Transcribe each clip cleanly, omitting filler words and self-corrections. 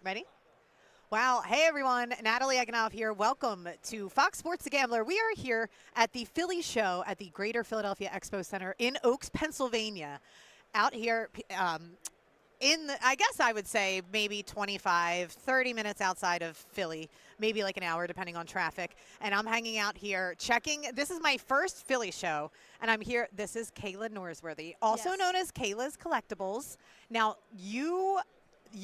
Ready? Wow. Hey, everyone. Natalie Eganov here. Welcome to Fox Sports The Gambler. We are here at the Philly Show at the Greater Philadelphia Expo Center in Oaks, Pennsylvania. Out here I guess I would say maybe 25, 30 minutes outside of Philly, maybe like an hour depending on traffic. And I'm hanging out here checking. This is my first Philly show, and I'm here. This is Kayla Norsworthy, also known as Kayla's Collectibles. Now, you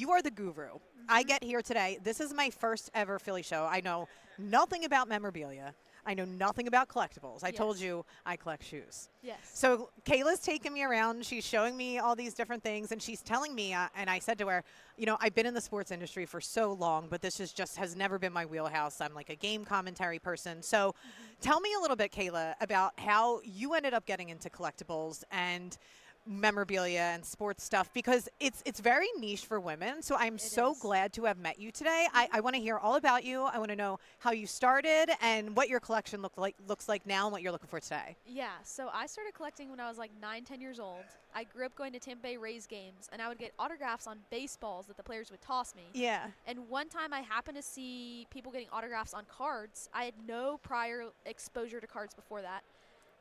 are the guru. I get here today. This is my first ever Philly show. I know nothing about memorabilia. I know nothing about collectibles. I told you I collect shoes. Yes. So Kayla's taking me around. She's showing me all these different things, and she's telling me, and I said to her, you know, I've been in the sports industry for so long, but this is has never been my wheelhouse. I'm like a game commentary person. So tell me a little bit, Kayla, about how you ended up getting into collectibles and memorabilia and sports stuff, because it's very niche for women. So I'm so glad to have met you today. I want to hear all about you. I want to know how you started and what your collection looks like now and what you're looking for today. Yeah, so I started collecting when I was like 9, 10 years old. I grew up going to Tampa Bay Rays games, and I would get autographs on baseballs that the players would toss me. Yeah. And one time I happened to see people getting autographs on cards. I had no prior exposure to cards before that.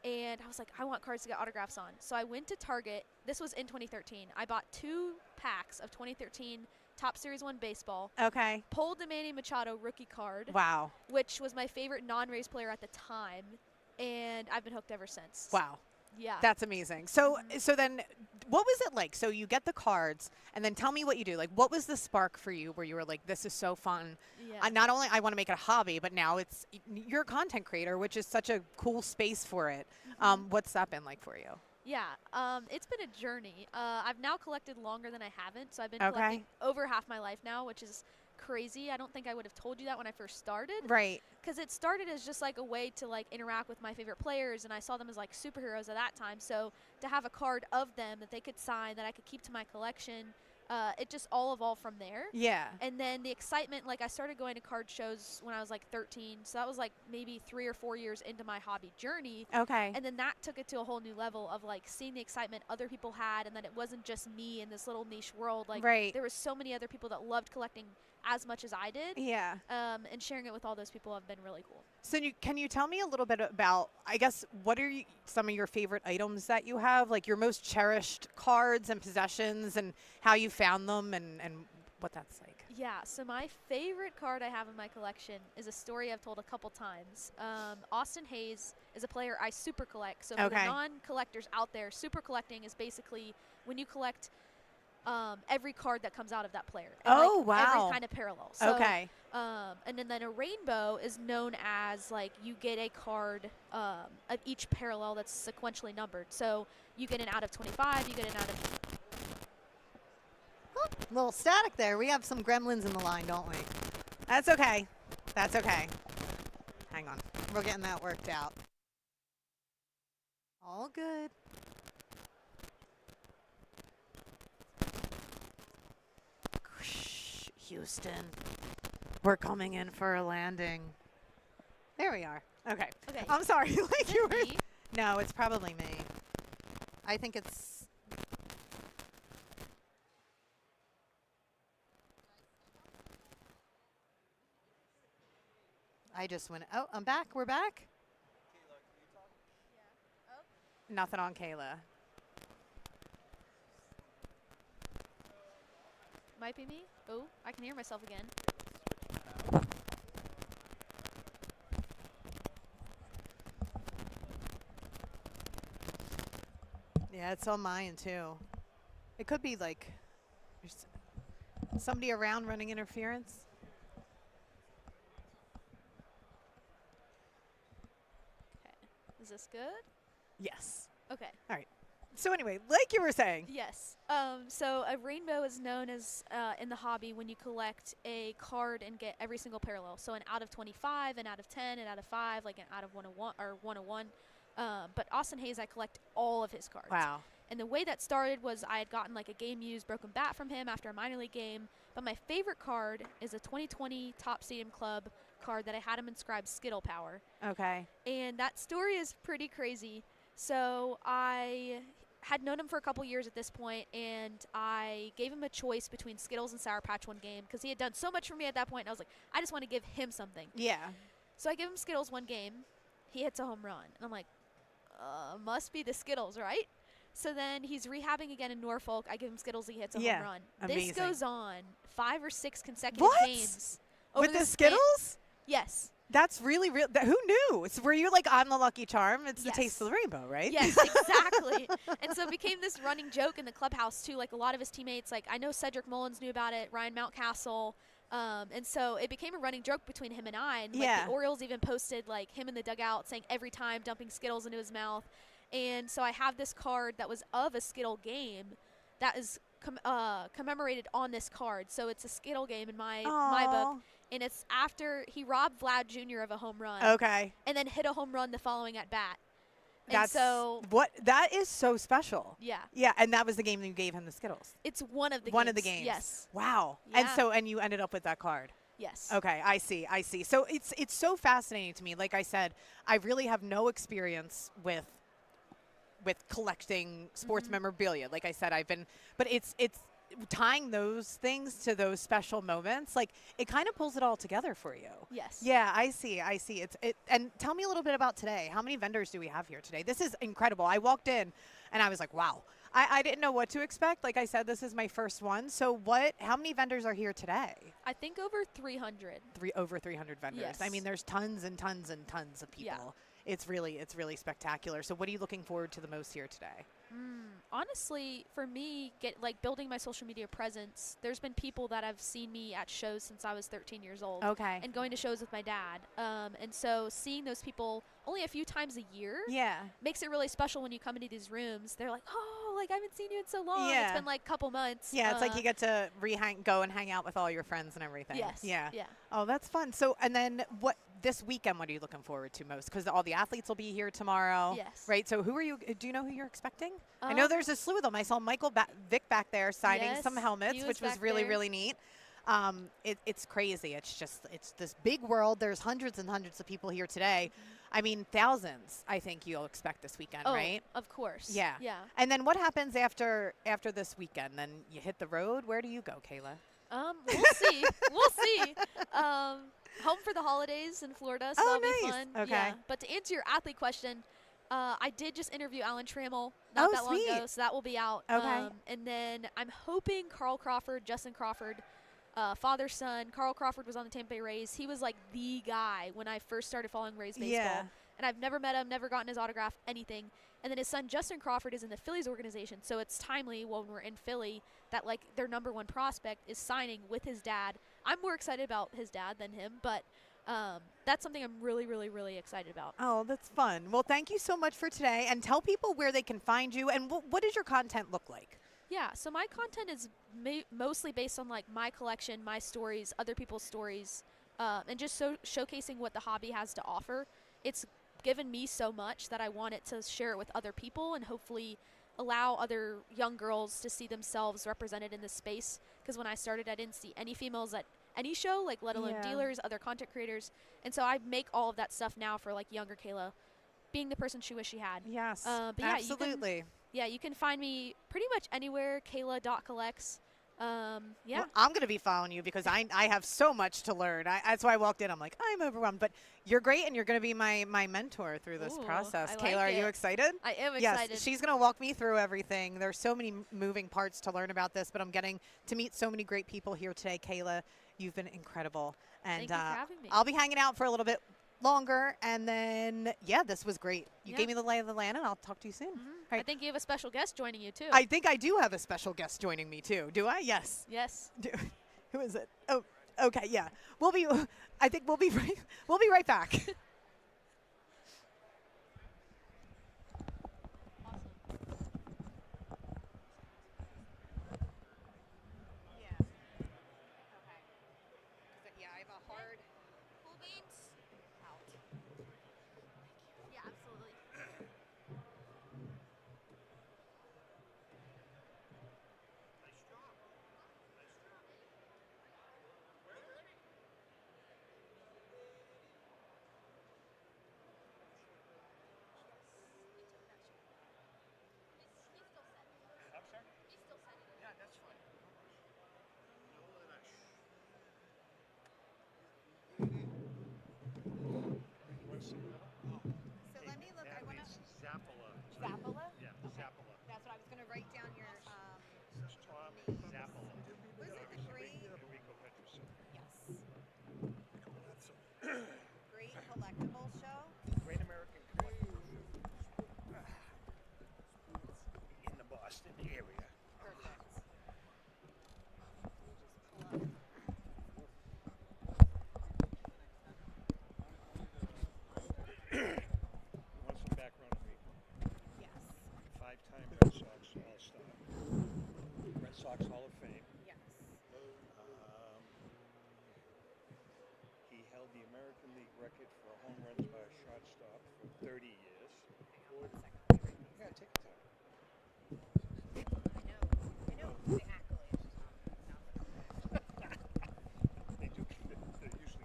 And I was like, I want cards to get autographs on. So I went to Target. This was in 2013. I bought 2 packs of 2013 Top Series 1 baseball. Okay. Pulled the Manny Machado rookie card. Wow. Which was my favorite non-Rays player at the time. And I've been hooked ever since. Wow. Yeah. That's amazing. So then what was it like? So you get the cards, and then tell me what you do. Like, what was the spark for you where you were like, this is so fun? Yeah. Not only I want to make it a hobby, but now you're a content creator, which is such a cool space for it. What's that been like for you? Yeah, it's been a journey. I've now collected longer than I haven't, so I've been collecting over half my life now, which is crazy. I don't think I would have told you that when I first started. Right. Because it started as just like a way to like interact with my favorite players, and I saw them as like superheroes at that time. So to have a card of them that they could sign that I could keep to my collection, it just all evolved from there. Yeah. And then the excitement, like I started going to card shows when I was like 13. So that was like maybe 3 or 4 years into my hobby journey. Okay. And then that took it to a whole new level of like seeing the excitement other people had, and that it wasn't just me in this little niche world. Like there was so many other people that loved collecting as much as I did. Yeah. And sharing it with all those people have been really cool. So can you tell me a little bit about, I guess, what are some of your favorite items that you have, like your most cherished cards and possessions, and how you found them and what that's like? Yeah, so my favorite card I have in my collection is a story I've told a couple times. Austin Hayes is a player I super collect. So for the non-collectors out there, super collecting is basically when you collect every card that comes out of that player. And every kind of parallel. So, and then a rainbow is known as like you get a card of each parallel that's sequentially numbered. So you get an out of 25, you get an out of... Little static there. We have some gremlins in the line, don't we? That's okay. That's okay. Hang on. We're getting that worked out. All good. Houston, we're coming in for a landing. There we are. Okay. I'm sorry. Like you were. No, it's probably me. I think it's. I just went. Oh, I'm back. We're back. Kayla, can you talk? Yeah. Oh. Nothing on Kayla. Might be me. Oh, I can hear myself again. Yeah, it's on mine too. It could be like there's somebody around running interference. Okay. Is this good? Yes. Okay. All right. So anyway, like you were saying. Yes. So a rainbow is known as in the hobby when you collect a card and get every single parallel. So an out of 25, an out of 10, an out of 5, like an out of 101 or 101. But Austin Hayes, I collect all of his cards. Wow. And the way that started was I had gotten like a game used broken bat from him after a minor league game. But my favorite card is a 2020 Top Stadium Club card that I had him inscribe Skittle Power. Okay. And that story is pretty crazy. So had known him for a couple years at this point, and I gave him a choice between Skittles and Sour Patch one game because he had done so much for me at that point, and I was like, I just want to give him something. Yeah. So I give him Skittles one game. He hits a home run. And I'm like, must be the Skittles, right? So then he's rehabbing again in Norfolk. I give him Skittles. He hits a home run. Amazing. This goes on 5 or 6 consecutive games. With the Skittles? Yes. That's really real. Who knew? Were you like on the Lucky Charm? It's the taste of the rainbow, right? Yes, exactly. And so it became this running joke in the clubhouse, too. Like, a lot of his teammates, like, I know Cedric Mullins knew about it, Ryan Mountcastle. And so it became a running joke between him and I. And, like, the Orioles even posted, like, him in the dugout saying every time dumping Skittles into his mouth. And so I have this card that was of a Skittle game that is commemorated on this card. So it's a Skittle game in my book. And it's after he robbed Vlad Jr. of a home run. Okay. And then hit a home run the following at bat. That is so special. Yeah. Yeah, and that was the game that you gave him the Skittles. It's one of the games. One of the games. Yes. Wow. Yeah. And you ended up with that card. Yes. Okay, I see. So it's so fascinating to me. Like I said, I really have no experience with collecting sports memorabilia. Like I said, but it's tying those things to those special moments, like it kind of pulls it all together for you. Yes. Yeah, I see. And tell me a little bit about today. How many vendors do we have here today? This is incredible. I walked in and I was like, wow. I didn't know what to expect. Like I said, this is my first one. So how many vendors are here today? I think over 300. Over 300 vendors. Yes. I mean, there's tons and tons and tons of people. Yeah. It's really spectacular. So what are you looking forward to the most here today? Honestly, for me, building my social media presence, there's been people that have seen me at shows since I was 13 years old. Okay. And going to shows with my dad. And so seeing those people only a few times a year makes it really special when you come into these rooms. They're like, oh, like I haven't seen you in so long. Yeah. It's been like a couple months. Yeah, it's like you get to go and hang out with all your friends and everything. Yes. Yeah. Yeah. Oh, that's fun. So, and then this weekend, what are you looking forward to most? Because all the athletes will be here tomorrow. Yes. Right. So do you know who you're expecting? I know there's a slew of them. I saw Michael Vick back there signing some helmets, which was really, really neat. It's crazy. It's this big world. There's hundreds and hundreds of people here today. I mean, thousands, I think you'll expect this weekend, right? Of course. Yeah. Yeah. And then what happens after this weekend? Then you hit the road. Where do you go, Kayla? We'll see. We'll see. Home for the holidays in Florida, so that'll be fun. Okay. Yeah. But to answer your athlete question, I did just interview Alan Trammell not that long ago, so that will be out. Okay. And then I'm hoping Carl Crawford, Justin Crawford, father, son. Carl Crawford was on the Tampa Bay Rays. He was like the guy when I first started following Rays baseball. Yeah. And I've never met him, never gotten his autograph, anything. And then his son, Justin Crawford, is in the Phillies organization. So it's timely when we're in Philly that, like, their number one prospect is signing with his dad. I'm more excited about his dad than him, but that's something I'm really, really, really excited about. Oh, that's fun. Well, thank you so much for today. And tell people where they can find you. And what does your content look like? Yeah, so my content is mostly based on, like, my collection, my stories, other people's stories, and just showcasing what the hobby has to offer. It's given me so much that I wanted to share it with other people and hopefully allow other young girls to see themselves represented in this space. Because when I started, I didn't see any females at any show, like let alone dealers, other content creators. And so I make all of that stuff now for like younger Kayla, being the person she wished she had. Yes, but absolutely. You can find me pretty much anywhere, Kayla.collects. Well, I'm going to be following you because I have so much to learn. That's why I walked in. I'm like, I'm overwhelmed. But you're great, and you're going to be my mentor through this process. Kayla, are you excited? I am excited. Yes, she's going to walk me through everything. There's so many moving parts to learn about this, but I'm getting to meet so many great people here today. Kayla, you've been incredible. And thank you for having me. I'll be hanging out for a little bit longer, and then this was great. You gave me the lay of the land, and I'll talk to you soon. Right. I think you have a special guest joining you too. I think I do have a special guest joining me too. Do I? Yes. Who is it? Oh, okay. Yeah, I think we'll be right back.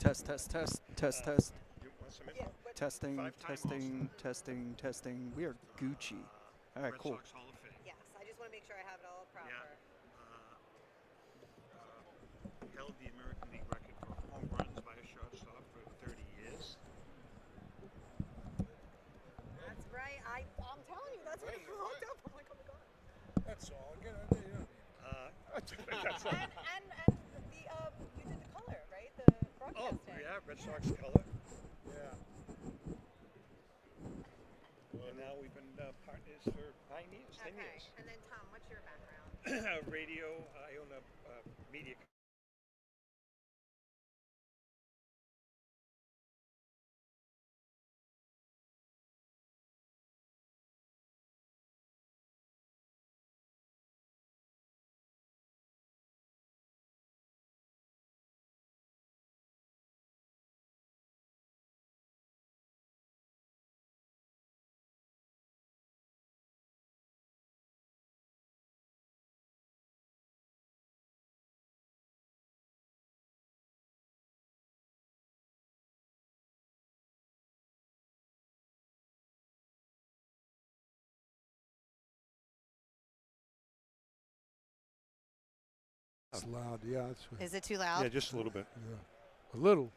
Test, test, test, test, test. You want some info? Testing, Five-time testing, testing, testing. We are Gucci. All right, Red cool. Sox Hall of Fame. Yes, I just want to make sure I have it all proper. Yeah. Held the American League record for home runs by a shortstop for 30 years. That's right. I'm telling you, that's what Wait a he minute, looked what? up. I'm like, oh my god. That's all. That's And the you did the color, right? The oh, broadcasting. yeah, Red Sox color. Yeah. And now we've been partners for 9 years, 10 Okay. years. And then Tom, what's your background? Radio, I own a media It's loud. Yeah, it's Is it too loud? Yeah, just a little bit. a little.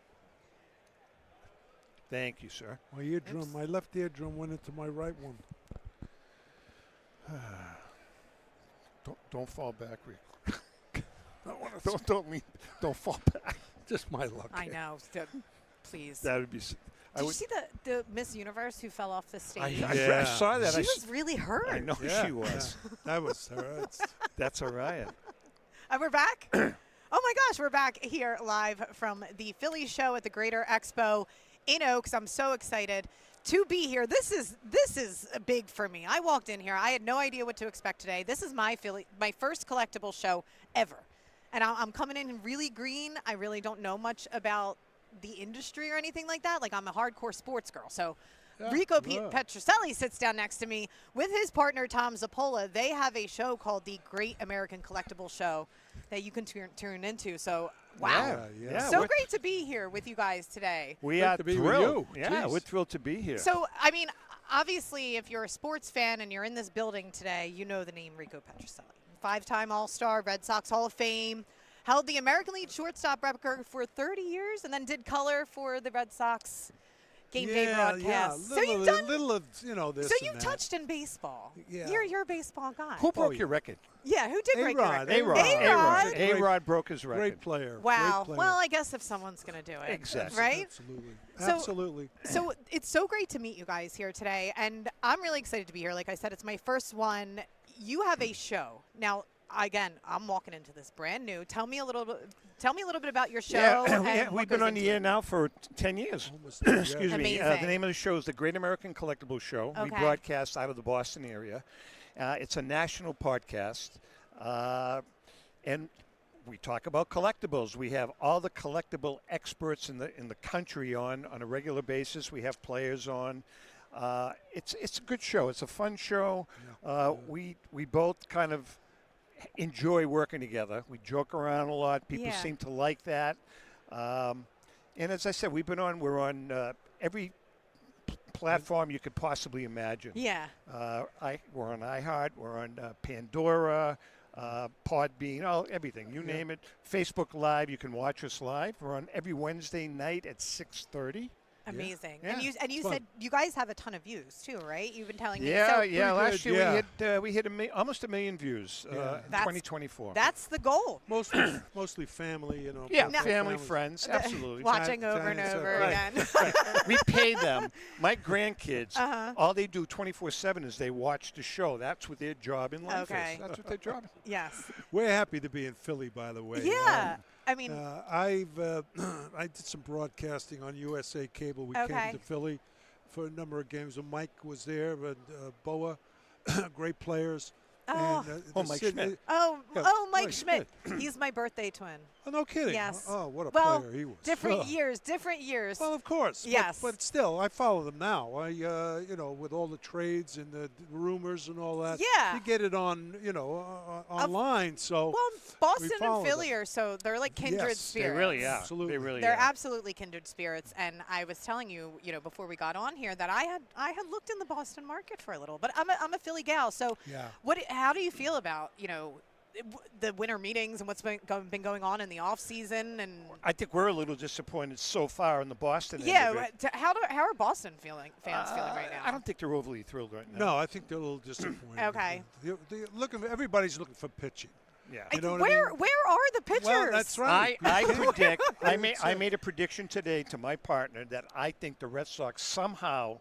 Thank you, sir. My eardrum, Oops. my left eardrum went into my right one. Don't fall back, Rick. Don't fall back. Just my luck. I know. Please. That would be. Did you see the Miss Universe who fell off the stage? I Yeah. saw that. She was really hurt. I know Yeah, she was. yeah. That was her. That's a riot. We're back. Oh my gosh, we're back here live from the Philly show at the Greater Expo in Oaks. I'm so excited to be here. This is big for me. I walked in here. I had no idea what to expect today. This is my first collectible show ever. And I'm coming in really green. I really don't know much about the industry or anything like that. Like, I'm a hardcore sports girl. So Yeah, Rico yeah. Petroselli sits down next to me with his partner, Tom Zappola. They have a show called the Great American Collectible Show that you can tune into. So, wow. Yeah. So great to be here with you guys today. We Great are to be with thrilled. you. Yeah, Jeez. we're thrilled to be here. So, I mean, obviously, if you're a sports fan and you're in this building today, you know the name Rico Petroselli. 5-time All-Star, Red Sox Hall of Fame, held the American League shortstop record for 30 years, and then did color for the Red Sox game day broadcast. Yeah, So you've done. little of this. So and you've that. touched in baseball. Yeah. You're a baseball guy. Who broke yeah. your record? Yeah, who did break your A-Rod. record? A-Rod. A-Rod. A-Rod broke his record. Great player. Wow. Great player. Well, I guess if someone's going to do it. Exactly. Right? Absolutely. So- Absolutely. So it's so great to meet you guys here today, and I'm really excited to be here. Like I said, it's my first one. You have a show. Now, again, I'm walking into this brand new. Tell me a little bit about your show. Yeah, and what we've been goes on the into air it. now for 10 years. Almost there, yeah. Excuse me. Amazing. The name of the show is the Great American Collectible Show. We Okay. broadcast out of the Boston area. It's a national podcast, and we talk about collectibles. We have all the collectible experts in the country on a regular basis. We have players on. It's a good show. It's a fun show. We both kind of enjoy working together. We joke around a lot. People Yeah. seem to like that. And as I said, we're on every platform you could possibly imagine. Yeah. We're on iHeart. We're on Pandora, Podbean, everything. You name it. Facebook Live. You can watch us live. We're on every Wednesday night at 6:30. Amazing. Yeah. And you Fun. said you guys have a ton of views too, right? You've been telling me. Yeah, So yeah. Last good, year yeah. we hit almost 1 million views in That's- 2024. That's the goal. Mostly family, Yeah, people, family, families. friends, absolutely. Watching Time- over and time is up. over Right. again. We pay them. My grandkids, Uh-huh. all they do 24/7 is they watch the show. That's what their job in life Okay. is. That's what their job is. Yes. We're happy to be in Philly, by the way. Yeah. I mean, I did some broadcasting on USA Cable. We Okay. came to Philly for a number of games. And Mike was there, and Boa, great players. Oh. And, Oh, Mike Schmidt. Oh, Yeah, Mike Mike Schmidt. He's my birthday twin. Oh, no kidding. Yes. Oh, what a Well, player he was. different Oh. years, different years. Well, of course. Yes. But still, I follow them now. With all the trades and the rumors and all that. Yeah. You get it on, online. So. Well, Boston and follow Philly them. are they're like kindred Yes, spirits. They really are. Absolutely. They really They're are. absolutely kindred spirits, and I was telling you, before we got on here, that I had looked in the Boston market for a little, but I'm a Philly gal. So, Yeah. how do you feel about the winter meetings and what's been going on in the off season? And I think we're a little disappointed so far in the Boston end yeah, of it. how are Boston fans feeling right now? I don't think they're overly thrilled right now. No, I think they're a little disappointed. Okay. Everybody's looking for pitching. Yeah. You know what I where mean? are the pitchers? Well, that's right. I predict. I That's made a prediction today to my partner that I think the Red Sox somehow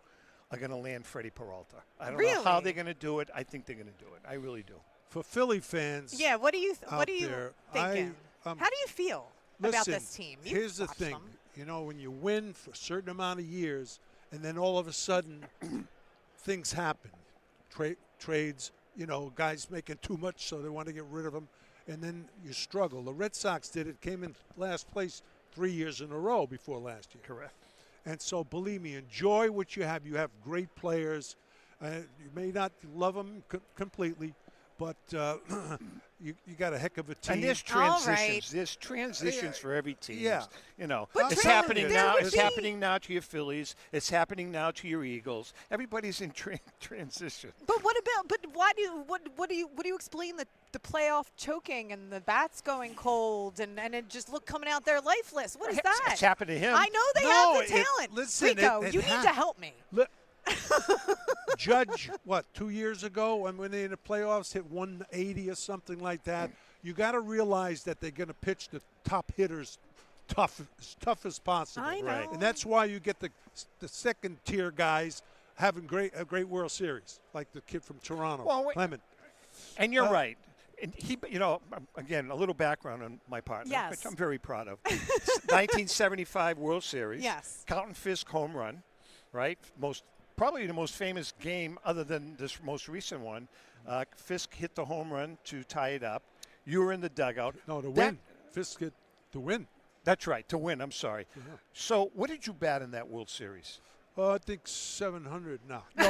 are going to land Freddie Peralta. I don't know how Really? they're going to do it. I think they're going to do it. I really do. For Philly fans. Yeah, what are you out thinking? there, How do you feel about listen, this team? You here's the watch thing. them. When you win for a certain amount of years, and then all of a sudden things happen, trades. Guys making too much, so they want to get rid of them, and then you struggle. The Red Sox did it. Came in last place 3 years in a row before last year. Correct. And so, believe me, enjoy what you have. You have great players. You may not love them completely, but you got a heck of a team. And there's All transitions. right. There's transitions for every team. Yeah. But It's Trey, happening there now. would It's be- happening now to your Phillies. It's happening now to your Eagles. Everybody's in transition. But why do you explain the playoff choking and the bats going cold and it just coming out there lifeless? What is that? It's happened to him. I know they No, have the talent. listen, Rico, it you need to help me. Judge, 2 years ago when they in the playoffs hit 180 or something like that. You got to realize that they're going to pitch the top hitters as tough as possible. I know. Right. And that's why you get the second tier guys having a great World Series, like the kid from Toronto, Well, Clement. And you're right. And he, again, a little background on my partner, Yes. which I'm very proud of. 1975 World Series. Yes. Carlton Fisk home run, right? Probably the most famous game other than this most recent one. Fisk hit the home run to tie it up. You were in the dugout. No, to That- win. Fisk get to win. That's right, to win. I'm sorry. Yeah. So what did you bat in that World Series? I think 700 now. No,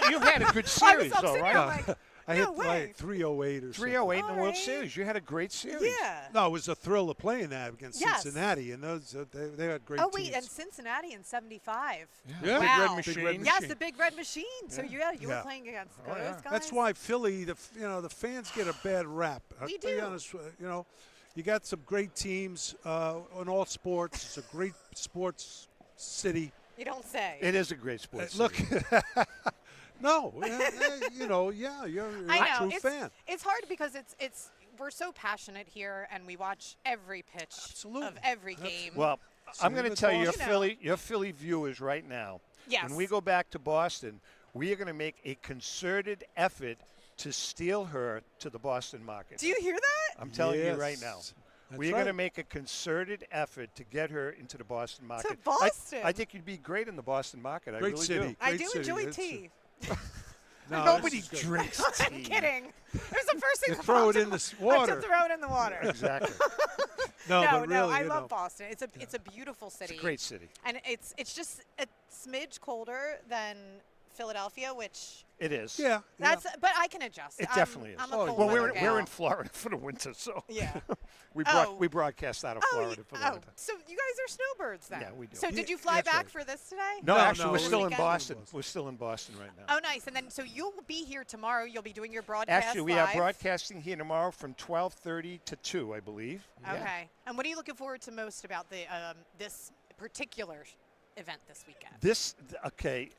you had a good I series, was all sitting right? there like, I no hit way. like 308 or 308 in the All World right. Series. You had a great series. yeah. something. No, it was a thrill of playing that against Yes. Cincinnati, and those they had great Oh teams. wait, and Cincinnati in '75. Yeah. Wow. Big Red Big Machine. Red Yes, Machine. the Big Red Machine. So you were Yeah. playing against Oh, those yeah. guys. That's why Philly, the fans get a bad rap. I'll We be do. honest, you got some great teams in all sports. It's a great sports city. You don't say. It is a great sports Look, city. no, you're a I know. true fan. It's hard because we're so passionate here and we watch every pitch Absolutely. of every That's- game. Well, I'm going to with tell you, Boston. your Philly viewers right now, Yes. when we go back to Boston, we are going to make a concerted effort to steal her to the Boston market. Do you hear that? I'm telling you Yes. right now. That's We're right. going to make a concerted effort to get her into the Boston market. Boston? I think you'd be great in the Boston market. I Great really city. do. I Great do city. enjoy It's- tea. No, Nobody this is good. drinks I'm tea. kidding. It was the first thing You that throw popped it in in the I water. just throw it in the water. Exactly. No, no, but really, I love Boston. It's a beautiful city. It's a great city. And it's just a smidge colder than Philadelphia, which It is. Yeah. but I can adjust. It definitely is. I'm a Oh, cold Well, weather we're gal. in Florida for the winter, so Yeah. we Oh. broadcast out of Florida for the oh, winter. so you guys are snowbirds then? Yeah, we do. So Yeah, did you fly that's back right. for this today? No, No, actually, no, we're still in weekend. Boston. Boston. We're still in Boston right now. Oh, nice. And then so you'll be here tomorrow. You'll be doing your broadcast Actually, we live. are broadcasting here tomorrow from 12:30 to 2, I believe. Okay. Yeah. And what are you looking forward to most about the this particular event this weekend? Okay.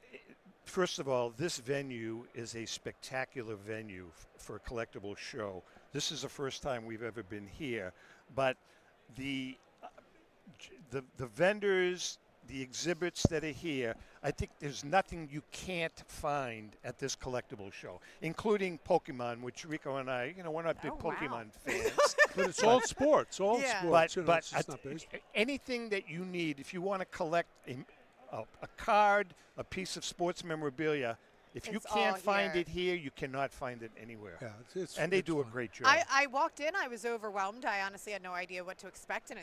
First of all, this venue is a spectacular venue for a collectible show. This is the first time we've ever been here, but the vendors, the exhibits that are here, I think there's nothing you can't find at this collectible show, including Pokemon, which Rico and I, we're not big Oh, wow. Pokemon fans. But it's all sports. All Yeah. sports. But it's just not baseball. anything that you need, if you want to collect a card, a piece of sports memorabilia, If you It's can't all find here. it here, you cannot find it anywhere. Yeah, it's And they it's do a fun. great job. I walked in, I was overwhelmed. I honestly had no idea what to expect, and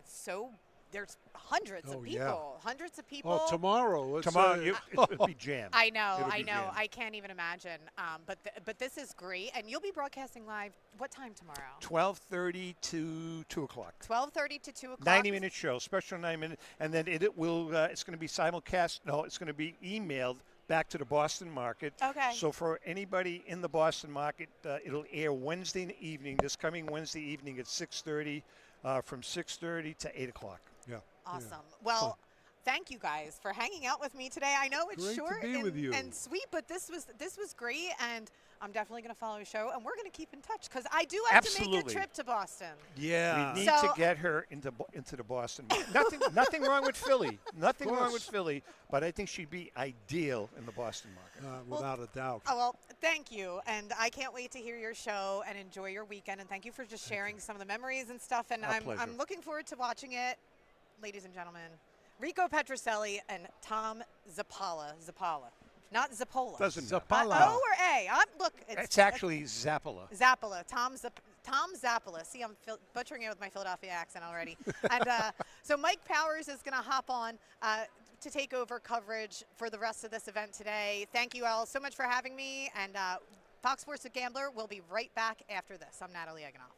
there's hundreds Oh, of yeah. people. Hundreds of people. Oh, tomorrow. It's, Tomorrow, it'll be jammed. I know, It'll I be know. jammed. I can't even imagine. But this is great, and you'll be broadcasting live. What time tomorrow? 12:30 to 2 o'clock. 12:30 to 2 o'clock. 90-minute show, special 9-minute, and then it will. It's going to be simulcast. No, it's going to be emailed back to the Boston market. Okay. So for anybody in the Boston market, it'll air Wednesday evening. This coming Wednesday evening at 6:30, from 6:30 to 8 o'clock. yeah. Awesome. Yeah. Well, thank you guys for hanging out with me today. I know it's Great to short be and, with you. and sweet, but this was great, and I'm definitely going to follow the show, and we're going to keep in touch because I do have to make Absolutely. a trip to Boston. Yeah. We need So- to get her into the Boston market. Nothing wrong with Philly. Nothing wrong with course. Philly, but I think she'd be ideal in the Boston market. Without a doubt. Oh, well, thank you, and I can't wait to hear your show and enjoy your weekend, and thank you for just sharing some of the memories and stuff, and Our I'm pleasure. looking forward to watching it. Ladies and gentlemen, Rico Petroselli and Tom Zappala. Not Zappola. Doesn't matter. Zappala. O or A? Look, It's actually Zappala. Zappala. Tom Zappala. See, I'm butchering it with my Philadelphia accent already. And so Mike Powers is going to hop on to take over coverage for the rest of this event today. Thank you all so much for having me. And Fox Sports The Gambler will be right back after this. I'm Natalie Eganoff.